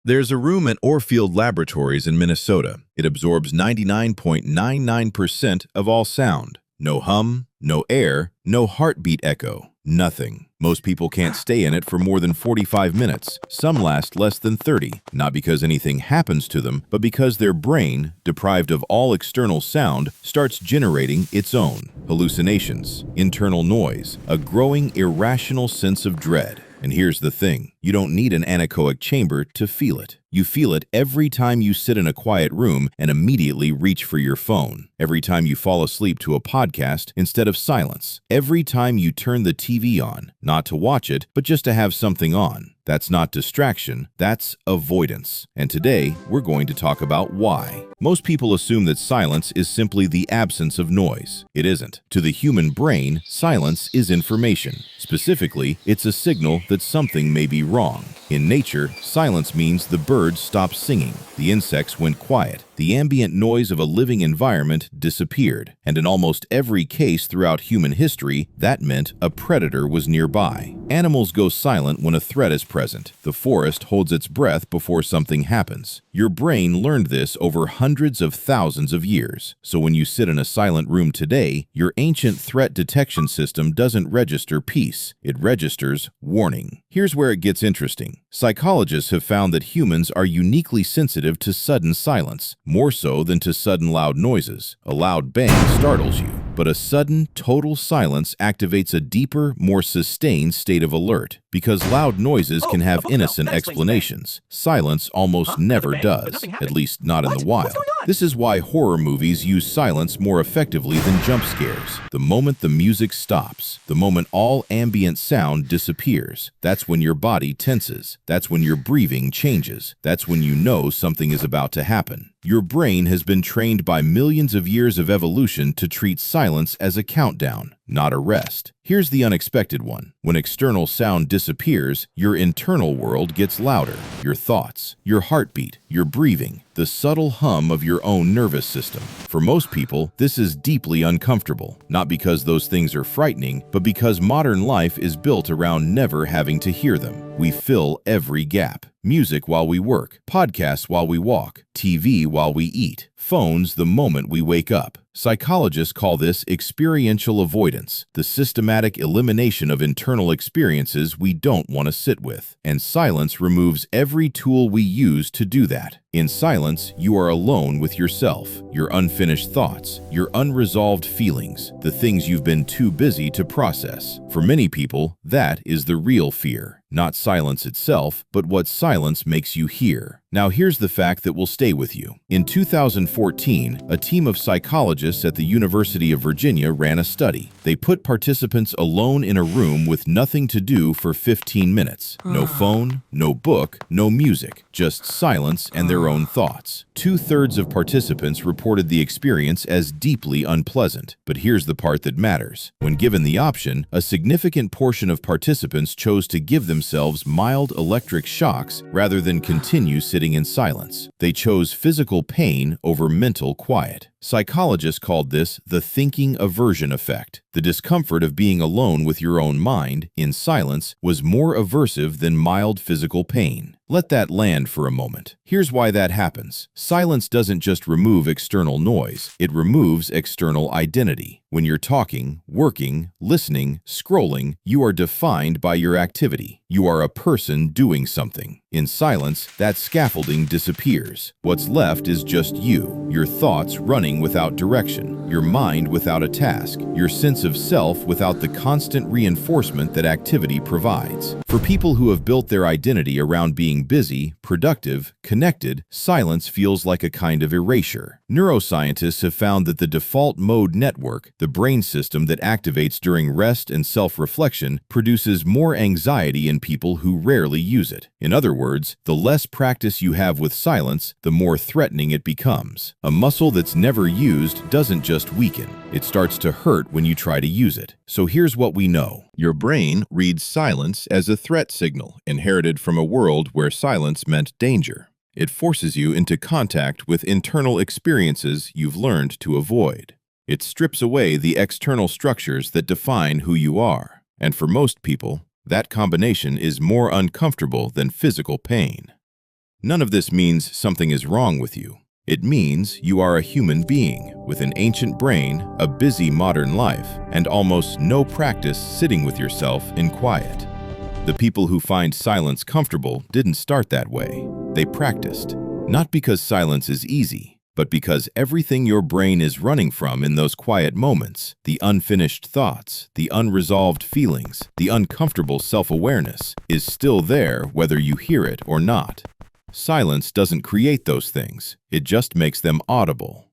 There's a room at Orfield Laboratories in Minnesota. It absorbs 99.99% of all sound. No hum, no air, no heartbeat echo, nothing. Most people can't stay in it for more than 45 minutes. Some last less than 30, not because anything happens to them, but because their brain, deprived of all external sound, starts generating its own hallucinations, internal noise, a growing irrational sense of dread. And here's the thing, you don't need an anechoic chamber to feel it. You feel it every time you sit in a quiet room and immediately reach for your phone. Every time you fall asleep to a podcast instead of silence. Every time you turn the TV on, not to watch it, but just to have something on. That's not distraction, that's avoidance. And today, we're going to talk about why. Most people assume that silence is simply the absence of noise. It isn't. To the human brain, silence is information. Specifically, it's a signal that something may be wrong. In nature, silence means the birds stopped singing, the insects went quiet, the ambient noise of a living environment disappeared, and in almost every case throughout human history, that meant a predator was nearby. Animals go silent when a threat is present. The forest holds its breath before something happens. Your brain learned this over hundreds of thousands of years. So when you sit in a silent room today, your ancient threat detection system doesn't register peace. It registers warning. Here's where it gets interesting. Psychologists have found that humans are uniquely sensitive to sudden silence, more so than to sudden loud noises. A loud bang startles you, but a sudden, total silence activates a deeper, more sustained state of alert. Because loud noises can have innocent explanations, silence almost never does, at least not in the wild. This is why horror movies use silence more effectively than jump scares. The moment the music stops, the moment all ambient sound disappears, that's when your body tenses. That's when your breathing changes. That's when you know something is about to happen. Your brain has been trained by millions of years of evolution to treat silence as a countdown, not a rest. Here's the unexpected one. When external sound disappears, your internal world gets louder. Your thoughts, your heartbeat, your breathing, the subtle hum of your own nervous system. For most people, this is deeply uncomfortable, not because those things are frightening, but because modern life is built around never having to hear them. We fill every gap. Music while we work, podcasts while we walk, TV while we eat, phones the moment we wake up. Psychologists call this experiential avoidance, the systematic elimination of internal experiences we don't want to sit with. And silence removes every tool we use to do that. In silence, you are alone with yourself, your unfinished thoughts, your unresolved feelings, the things you've been too busy to process. For many people, that is the real fear. Not silence itself, but what silence makes you hear. Now here's the fact that will stay with you. In 2014, a team of psychologists at the University of Virginia ran a study. They put participants alone in a room with nothing to do for 15 minutes. No phone, no book, no music, just silence and their own thoughts. 2/3 of participants reported the experience as deeply unpleasant. But here's the part that matters. When given the option, a significant portion of participants chose to give themselves mild electric shocks rather than continue sitting in silence. They chose physical pain over mental quiet. Psychologists called this the thinking aversion effect. The discomfort of being alone with your own mind, in silence, was more aversive than mild physical pain. Let that land for a moment. Here's why that happens. Silence doesn't just remove external noise, it removes external identity. When you're talking, working, listening, scrolling, you are defined by your activity. You are a person doing something. In silence, that scaffolding disappears. What's left is just you, your thoughts running without direction, your mind without a task, your sense of self without the constant reinforcement that activity provides. For people who have built their identity around being busy, productive, connected, silence feels like a kind of erasure. Neuroscientists have found that the default mode network, the brain system that activates during rest and self-reflection, produces more anxiety in people who rarely use it. In other words, the less practice you have with silence, the more threatening it becomes. A muscle that's never used doesn't just weaken. It starts to hurt when you try to use it. So here's what we know. Your brain reads silence as a threat signal, inherited from a world where silence meant danger. It forces you into contact with internal experiences you've learned to avoid. It strips away the external structures that define who you are. And for most people, that combination is more uncomfortable than physical pain. None of this means something is wrong with you. It means you are a human being with an ancient brain, a busy modern life, and almost no practice sitting with yourself in quiet. The people who find silence comfortable didn't start that way. They practiced. Not because silence is easy, but because everything your brain is running from in those quiet moments, the unfinished thoughts, the unresolved feelings, the uncomfortable self-awareness, is still there whether you hear it or not. Silence doesn't create those things, it just makes them audible.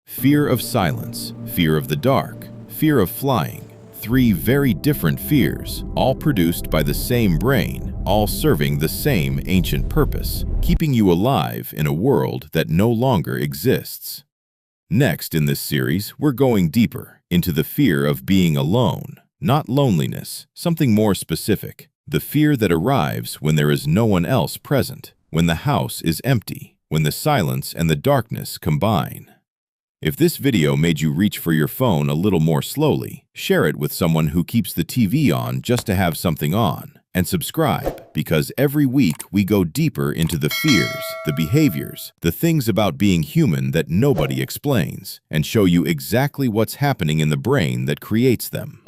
Fear of silence, fear of the dark, fear of flying. 3 very different fears, all produced by the same brain, all serving the same ancient purpose, keeping you alive in a world that no longer exists. Next in this series, we're going deeper into the fear of being alone, not loneliness, something more specific, the fear that arrives when there is no one else present, when the house is empty, when the silence and the darkness combine. If this video made you reach for your phone a little more slowly, share it with someone who keeps the TV on just to have something on, and subscribe, because every week we go deeper into the fears, the behaviors, the things about being human that nobody explains, and show you exactly what's happening in the brain that creates them.